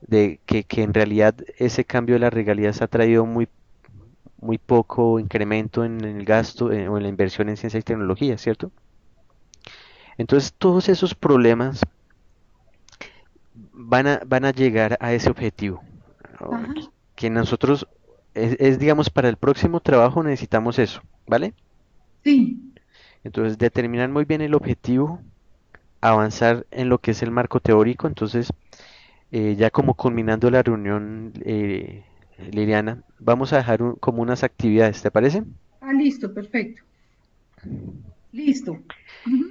de que en realidad ese cambio de las regalías ha traído muy, muy poco incremento en el gasto o en la inversión en ciencia y tecnología, ¿cierto? Entonces, todos esos problemas van a llegar a ese objetivo. ¿No? Ajá. Que nosotros, digamos, para el próximo trabajo necesitamos eso, ¿vale? Sí, Entonces, determinar muy bien el objetivo, avanzar en lo que es el marco teórico. Entonces, ya como culminando la reunión, Liliana, vamos a dejar como unas actividades, ¿te parece? listo, perfecto. Listo. Ujú.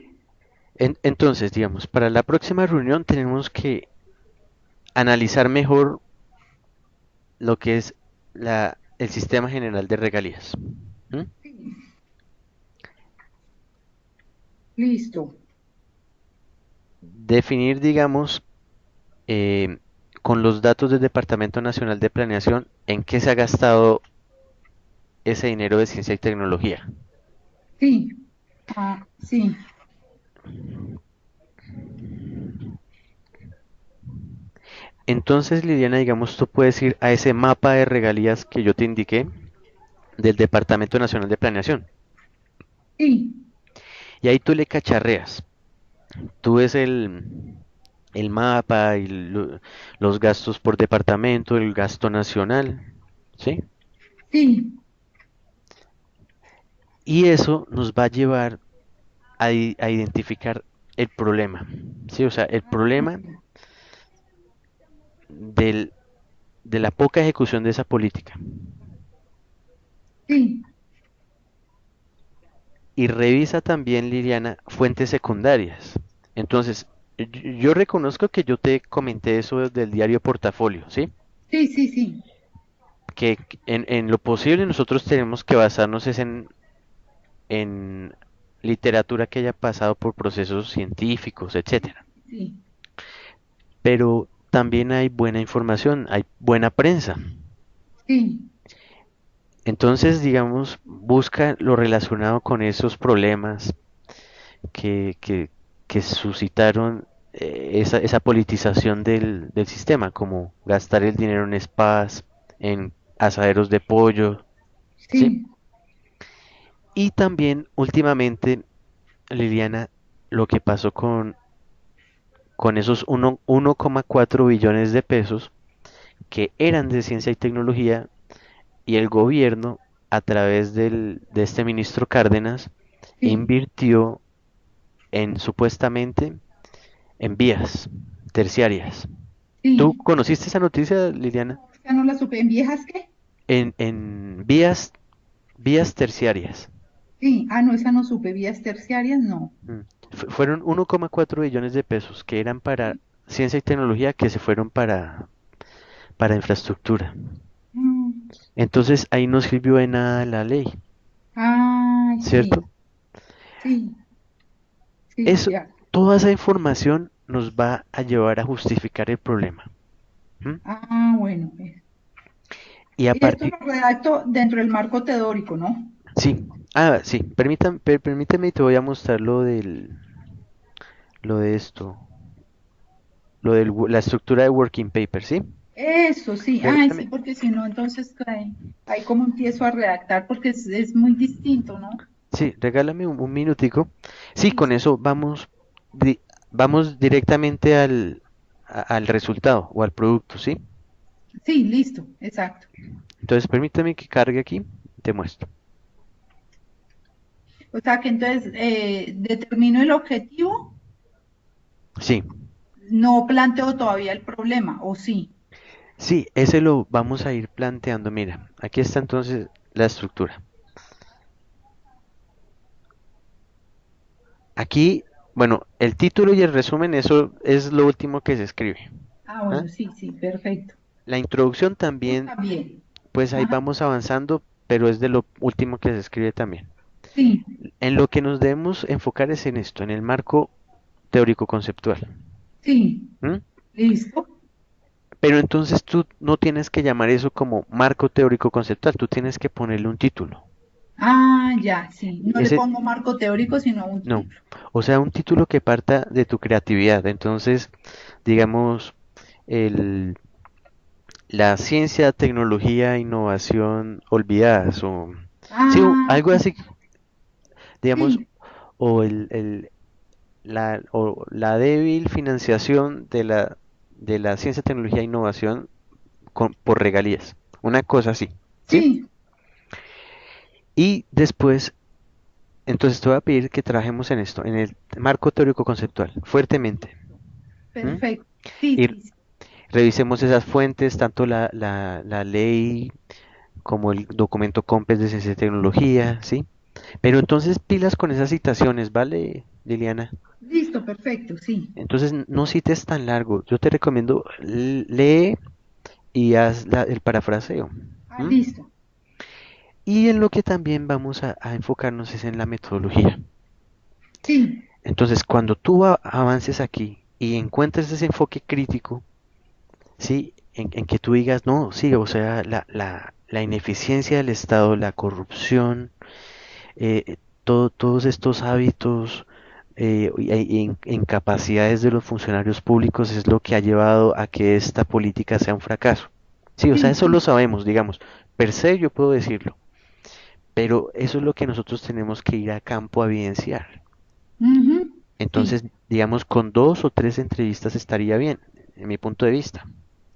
Entonces, digamos, para la próxima reunión tenemos que analizar mejor lo que es el sistema general de regalías. ¿M? Sí, listo. Definir, digamos, eh, con los datos del Departamento Nacional de Planeación en qué se ha gastado ese dinero de ciencia y tecnología. Sí, sí, Entonces, Liliana, digamos, tú puedes ir a ese mapa de regalías que yo te indiqué del Departamento Nacional de Planeación. sí, Y ahí tú le cacharreas. Tú ves el mapa y los gastos por departamento, el gasto nacional, ¿sí? sí. Y eso nos va a llevar a identificar el problema, ¿sí? O sea, el problema del, de la poca ejecución de esa política. Sí, Y revisa también, Liliana, fuentes secundarias. Entonces, yo reconozco que yo te comenté eso del diario Portafolio, ¿sí? sí, sí, sí, Que en lo posible nosotros tenemos que basarnos es en literatura que haya pasado por procesos científicos, etcétera. sí, Pero también hay buena información, hay buena prensa. sí, Entonces, digamos, busca lo relacionado con esos problemas que, que, que suscitaron esa politización del sistema, como gastar el dinero en spas, en asaderos de pollo, ¿sí? sí, Y también últimamente, Liliana, lo que pasó con esos 1,4 billones de pesos que eran de ciencia y tecnología y el gobierno, a través de este ministro Cárdenas, sí, invirtió en supuestamente en vías terciarias. ¿Tú sí. conociste esa noticia, Liliana? No, esta no la supe. ¿En viejas qué? En vías terciarias. Sí, no, esa no supe. Vías terciarias, no. Mm. Fueron 1,4 billones de pesos que eran para ciencia y tecnología que se fueron para infraestructura. Mm, Entonces ahí no sirvió de nada la ley, Ay, sí, ¿cierto? sí, sí, Eso, ya. toda esa información nos va a llevar a justificar el problema. ¿M? Bueno. Y a Y esto partir, lo redacto dentro del marco teórico, ¿no? sí, sí, permíteme y te voy a mostrar lo de esto, la estructura de working paper, ¿sí? Eso, sí. Ay, Permítame, sí, porque si no, entonces ahí como empiezo a redactar, porque es muy distinto, ¿no? sí, regálame un minutico. Sí, con Listo. eso vamos directamente al resultado o al producto, ¿sí? Sí, listo, exacto. Entonces, permítame que cargue aquí, te muestro. O sea que entonces determino el objetivo, Sí, no planteo todavía el problema, ¿o sí? sí, ese lo vamos a ir planteando. Mira, aquí está entonces la estructura. Aquí, bueno, el título y el resumen, eso es lo último que se escribe. ¿Ah? Bueno, sí, sí, perfecto. La introducción Yo también, también. pues ahí Ajá, vamos avanzando, pero es de lo último que se escribe también. sí, En lo que nos debemos enfocar es en esto, en el marco teórico conceptual. sí, ¿M? listo. Pero entonces tú no tienes que llamar eso como marco teórico conceptual, tú tienes que ponerle un título. Ya, sí. No le Ese, pongo marco teórico, sino un no, título. o sea, un título que parta de tu creatividad. Entonces, digamos, el, la ciencia, tecnología, innovación olvidadas, o sí, Ah, algo así, digamos, sí, o la débil financiación de la ciencia, tecnología e innovación por regalías. Una cosa así, ¿sí? Sí, Y después, entonces te voy a pedir que trabajemos en esto, en el marco teórico conceptual, fuertemente. ¿M? perfecto. Sí, Y sí, sí. revisemos esas fuentes, tanto la ley como el documento COMPES de ciencia y tecnología, ¿sí? Pero entonces pilas con esas citaciones, ¿vale, Liliana? Listo, perfecto, sí. Entonces no cites tan largo. Yo te recomiendo lee y haz el parafraseo. Ah, ¿M? listo. Y en lo que también vamos a enfocarnos es en la metodología. Sí, Entonces, cuando tú avances aquí y encuentres ese enfoque crítico, ¿sí? En que tú digas, no, sí, o sea, la ineficiencia del Estado, la corrupción, todos estos hábitos y incapacidades de los funcionarios públicos es lo que ha llevado a que esta política sea un fracaso. Sí, o sea, sí, eso lo sí. sabemos, digamos, per se yo puedo decirlo, pero eso es lo que nosotros tenemos que ir a campo a evidenciar. Ujú, sí, Entonces, digamos, con dos o tres entrevistas estaría bien, en mi punto de vista.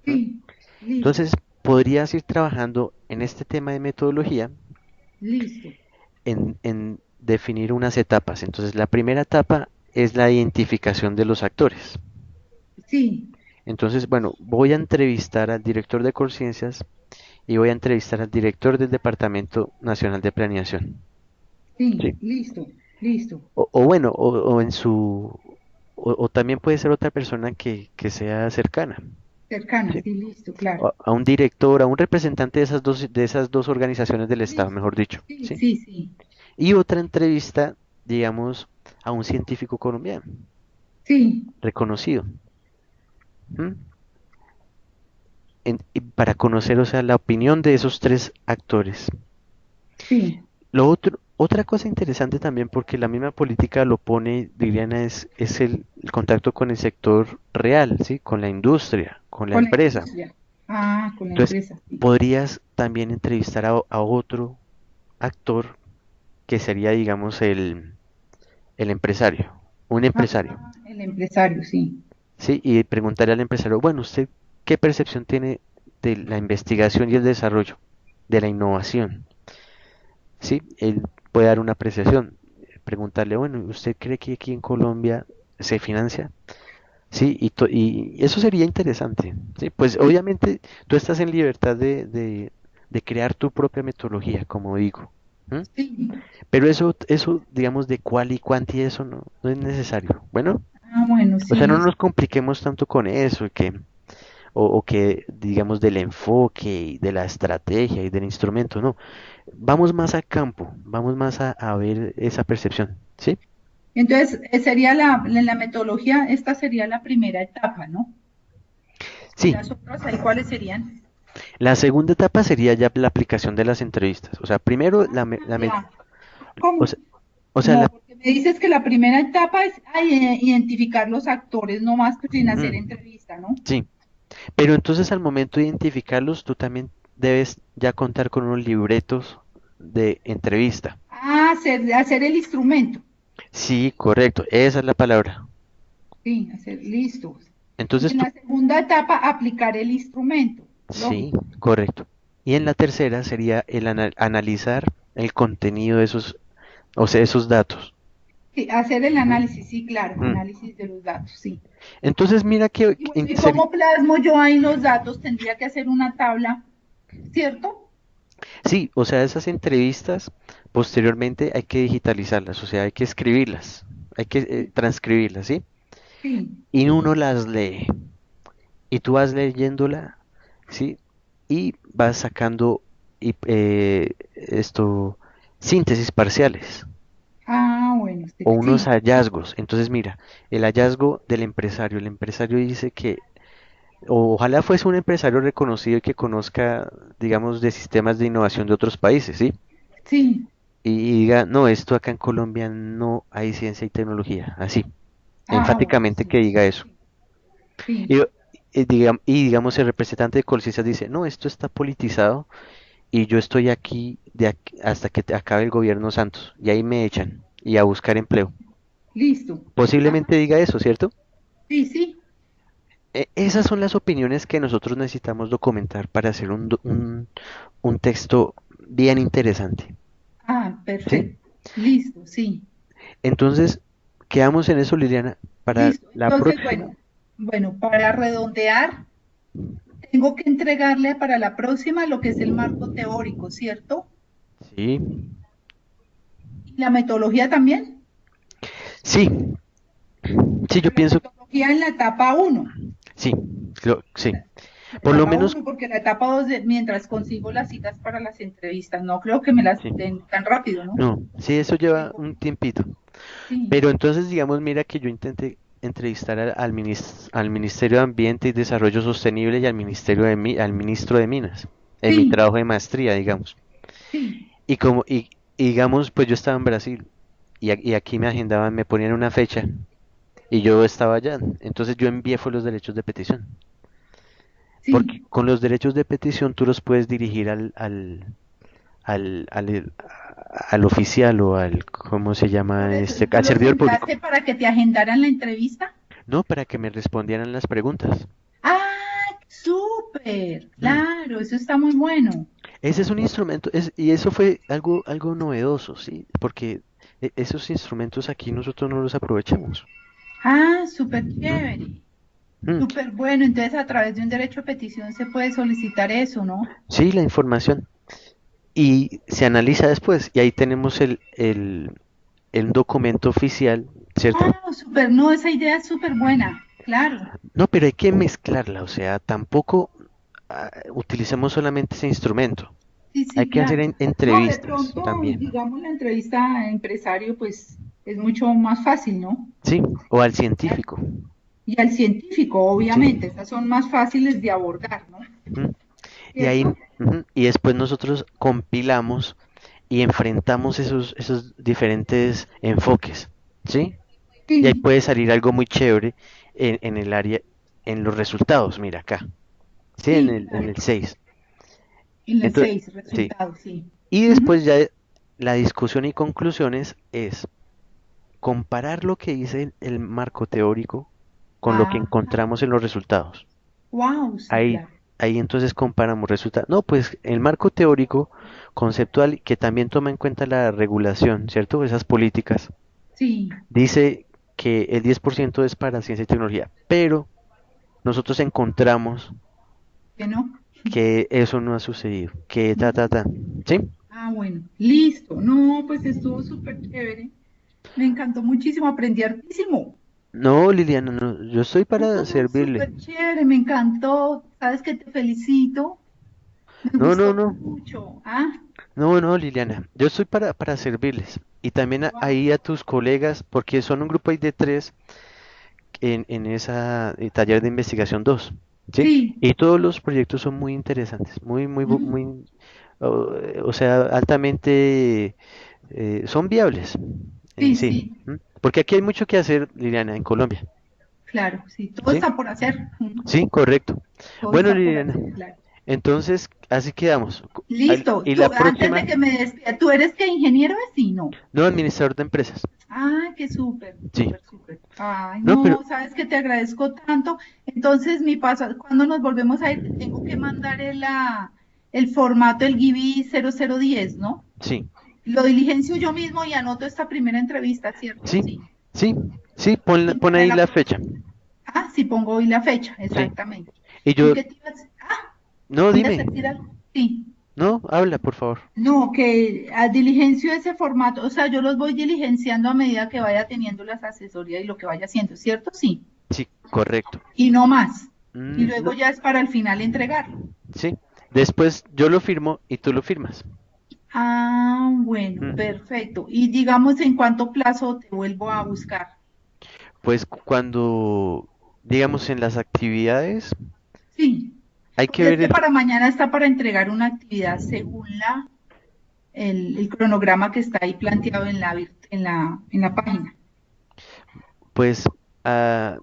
¿M? sí. Listo, Entonces, podrías ir trabajando en este tema de metodología listo. en definir unas etapas. Entonces, la primera etapa es la identificación de los actores. Sí, Entonces, bueno, voy a entrevistar al director de Conciencias y voy a entrevistar al director del Departamento Nacional de Planeación. sí, ¿Sí? listo, listo. O bueno, o en su, o también puede ser otra persona que sea cercana. Cercana, ¿Sí? sí, listo, claro. A un director, a un representante de esas dos organizaciones del Estado, Listo. mejor dicho. Sí, ¿Sí? sí, sí. Y otra entrevista, digamos, a un científico colombiano, Sí, reconocido. ¿M? Y para conocer, o sea, la opinión de esos tres actores. sí. Otra cosa interesante también, porque la misma política lo pone, Liliana, es el contacto con el sector real, ¿sí? Con la industria, con la Con la empresa. industria. Ah, con la Entonces, empresa, sí. podrías también entrevistar a otro actor que sería, digamos, el empresario, un Ah, empresario, el empresario, sí. ¿sí? Y preguntarle al empresario, bueno, ¿usted qué percepción tiene de la investigación y el desarrollo, de la innovación? ¿Sí? Él puede dar una apreciación. Preguntarle, bueno, ¿usted cree que aquí en Colombia se financia? Sí, y eso sería interesante. Sí, pues Sí, obviamente tú estás en libertad de crear tu propia metodología, como digo. ¿M? sí. Pero eso, digamos, de cuál y cuánti, eso no es necesario. Bueno, Ah, bueno, o sí, sea, no listo. nos compliquemos tanto con eso, o que, digamos, del enfoque y de la estrategia y del instrumento, no. Vamos más a campo, vamos más a ver esa percepción, ¿sí? Entonces, sería en la metodología, esta sería la primera etapa, ¿no? Y Sí, las otras, ¿ahí cuáles serían? la segunda etapa sería ya la aplicación de las entrevistas. O sea, primero Ah, ya. o ¿Cómo? sea, o sea, No, porque me dices que la primera etapa es identificar los actores, no más que sin hacer mm, entrevista, ¿no? sí, pero entonces al momento de identificarlos, tú también debes ya contar con unos libretos de entrevista. Ah, hacer el instrumento. Sí, correcto, esa es la palabra. Sí, hacer, listo. Y Entonces en tú, la segunda etapa, aplicar el instrumento. sí, Lógico. correcto. Y en la tercera sería el analizar el contenido de esos, o sea, esos datos. Sí, hacer el Ujú. análisis, sí, claro, Mm. análisis de los datos, sí. Entonces mira que Y bueno, ¿y cómo plasmo yo ahí los datos? Tendría que hacer una tabla, ¿cierto? sí, o sea, esas entrevistas posteriormente hay que digitalizarlas, o sea, hay que escribirlas, hay que Sí, transcribirlas, ¿sí? sí. Y uno las lee y tú vas leyéndola, ¿sí? Y vas sacando esto, síntesis parciales Ah, bueno, o unos sí. hallazgos. Entonces mira, el hallazgo del empresario, el empresario dice que ojalá fuese un empresario reconocido y que conozca, digamos, de sistemas de innovación de otros países, ¿sí? Sí. Y diga, no, esto acá en Colombia no hay ciencia y tecnología, así, Ah, bueno, enfáticamente que sí. diga eso. Sí. Y, y digamos, el representante de Colcisas dice, no, esto está politizado y yo estoy aquí, hasta que acabe el gobierno Santos, y ahí me echan y a buscar empleo. listo. Ajá, Posiblemente diga eso, ¿cierto? sí, sí. Esas son las opiniones que nosotros necesitamos documentar para hacer un texto bien interesante, Ah, ¿sí? perfecto. Listo, sí. Entonces, quedamos en eso, Liliana, para Listo. la Entonces, próxima. bueno, para redondear, tengo que entregarle para la próxima lo que es el marco teórico, ¿cierto? Sí, ¿Y la metodología también? sí, sí, yo Pero la pienso, metodología en la etapa uno. sí, sí. La Por lo etapa menos, uno, porque la etapa 2, mientras consigo las citas para las entrevistas, no creo que me las sí, den tan rápido, ¿no? no, sí, eso lleva Tengo- un tiempito. Sí, Pero entonces, digamos, mira que yo intenté entrevistar al Ministerio de Ambiente y Desarrollo Sostenible y al al Ministro de Minas, en mi sí, trabajo de maestría, digamos. sí, Y digamos, pues yo estaba en Brasil y aquí me agendaban, me ponían una fecha y yo estaba allá. Entonces yo envié fue los derechos de petición. Porque sí. con los derechos de petición tú los puedes dirigir al oficial o al, ¿cómo se Por llama eso, ¿y este? tú Al los servidor público. enviaste para que te agendaran la entrevista? No, para que me respondieran las preguntas. ¡Ah, súper! Mm. Claro, eso está muy bueno. Ese es un instrumento, y eso fue algo novedoso, ¿sí? Porque esos instrumentos aquí nosotros no los aprovechamos. Ah, súper Mm, chévere. mm. Súper bueno. Entonces, a través de un derecho de petición se puede solicitar eso, ¿no? Sí, la información. Y se analiza después, y ahí tenemos el documento oficial, ¿cierto? Ah, súper, no, esa idea es súper buena. Claro. No, pero hay que mezclarla, o sea, tampoco utilicemos solamente ese instrumento. Sí, Hay sí, que hacer claro. No, de entrevistas pronto, también, digamos, la entrevista a empresario, pues es mucho más fácil, ¿no? ¿sí? O al Y al, científico, y al científico, ¿sí? obviamente, esas son más fáciles de abordar, ¿no? Mm. Y ahí, ¿Cierto? y después nosotros compilamos y enfrentamos esos diferentes enfoques, ¿sí? Y ahí Sí, puede salir algo muy chévere en el área, en los resultados, mira acá, ¿sí? sí, En claro. el 6. En el Entonces, 6 sí. resultados, sí. Y Ujú. después ya la discusión y conclusiones es comparar lo que dice el marco teórico con lo que Ajá. encontramos en los resultados. Wow, sí, Ahí, claro. ahí entonces comparamos resultados. No, pues el marco teórico conceptual que también toma en cuenta la regulación, ¿cierto? Esas políticas. Sí, Dice que el 10% es para ciencia y tecnología, pero nosotros encontramos ¿que no? que eso no ha sucedido, que No. ¿sí? Ah, bueno, listo. No, pues estuvo súper chévere. Me encantó muchísimo, aprendí hartísimo. No, Liliana, no, yo estoy para No, servirle. súper chévere, me encantó. Sabes que te felicito. Me No, no, gustó no, mucho. Ah, no, no, Liliana, yo estoy para servirles. Y también ahí wow. a tus colegas, porque son un grupo ahí de tres en esa taller de investigación 2, ¿sí? Sí, Y todos los proyectos son muy interesantes, ujú, muy, o sea, altamente, son viables en sí, sí. sí, ¿M? Porque aquí hay mucho que hacer, Liliana, en Colombia, claro, sí. Todo ¿sí? está por hacer. Ujú, Sí, correcto. todo Bueno, está por Liliana, hacer, claro. entonces así quedamos. Listo. Y la Tú, antes próxima, de que me despida, ¿tú eres que ingeniero es? Sí, no. no administrador de empresas. Ah, qué súper, Sí. súper, súper. Ay, No, pero no, sabes que te agradezco tanto. Entonces, mi paso, cuando nos volvemos a ir, te tengo que mandar el formato, el Gibi 0010, ¿no? sí, Lo diligencio yo mismo y anoto esta primera entrevista, ¿cierto? sí, Sí. sí, sí, Y pon para ahí la la fecha. próxima. Ah, sí, pongo hoy la fecha, Sí. exactamente. Y ¿Y yo, qué te ibas? Ah, no, ¿me ibas dime. a decir algo? Sí. No, habla, por favor. No, que diligencio ese formato, o sea, yo los voy diligenciando a medida que vaya teniendo las asesorías y lo que vaya haciendo, ¿cierto? Sí. Sí, correcto. Y no más. Y luego No, ya es para el final entregarlo. sí. Después yo lo firmo y tú lo firmas. Ah, bueno, Mm. perfecto. Y digamos, ¿en cuánto plazo te vuelvo a buscar? Pues cuando, digamos, en las actividades, Sí, hay que porque es ver que para mañana está para entregar una actividad según el cronograma que está ahí planteado en la página. pues, ah,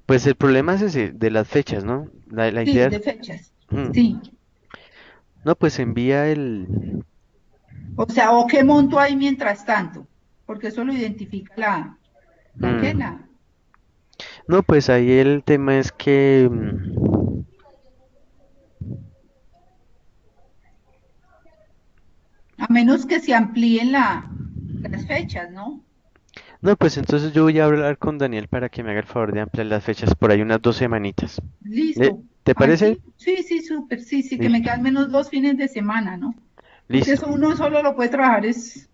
pues el problema es ese, de las fechas, ¿no? La Sí, idea de es, fechas. mm, Sí. no, pues envía el, O sea, ¿o qué monto hay mientras tanto? porque eso lo identifica la que Mm. la, No, pues ahí el tema es que, a menos que se amplíen las fechas, ¿no? no, pues entonces yo voy a hablar con Daniel para que me haga el favor de ampliar las fechas por ahí unas 2 semanitas. Listo. ¿Te Ay, parece? sí, sí, sí, súper, sí, sí, que me Listo. quedan menos 2 fines de semana, ¿no? Porque Listo. eso uno solo lo puede trabajar es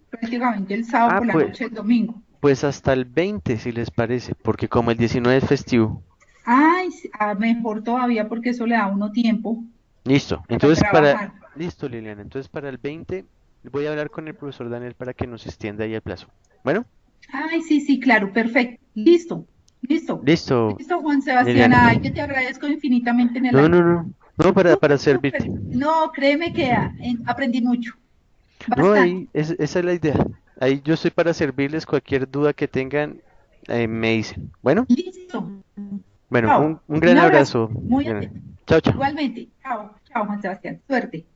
prácticamente el sábado Ah, por la pues, noche, el domingo. pues hasta el 20 si les parece, porque como el 19 es festivo. Ay, sí, mejor todavía porque eso le da a uno tiempo Listo. para Entonces trabajar. listo, Liliana. Entonces para el 20 voy a hablar con el profesor Daniel para que nos extienda ahí el plazo. Bueno, Ay, sí, sí, claro, perfecto. Listo, listo. listo, Listo, Juan Sebastián. Liliana. Ay, que te agradezco infinitamente en el No, alma. no, no. No, para Súper, servirte. súper. No, créeme que aprendí mucho, No, bastante. ahí, esa es la idea. Ahí yo estoy para servirles cualquier duda que tengan, me dicen. Bueno, Listo. bueno, Chao. un Un gran abrazo. abrazo, Muy Liliana. atento. Chao, chao. Igualmente. Chao, chao, Juan Sebastián. Suerte.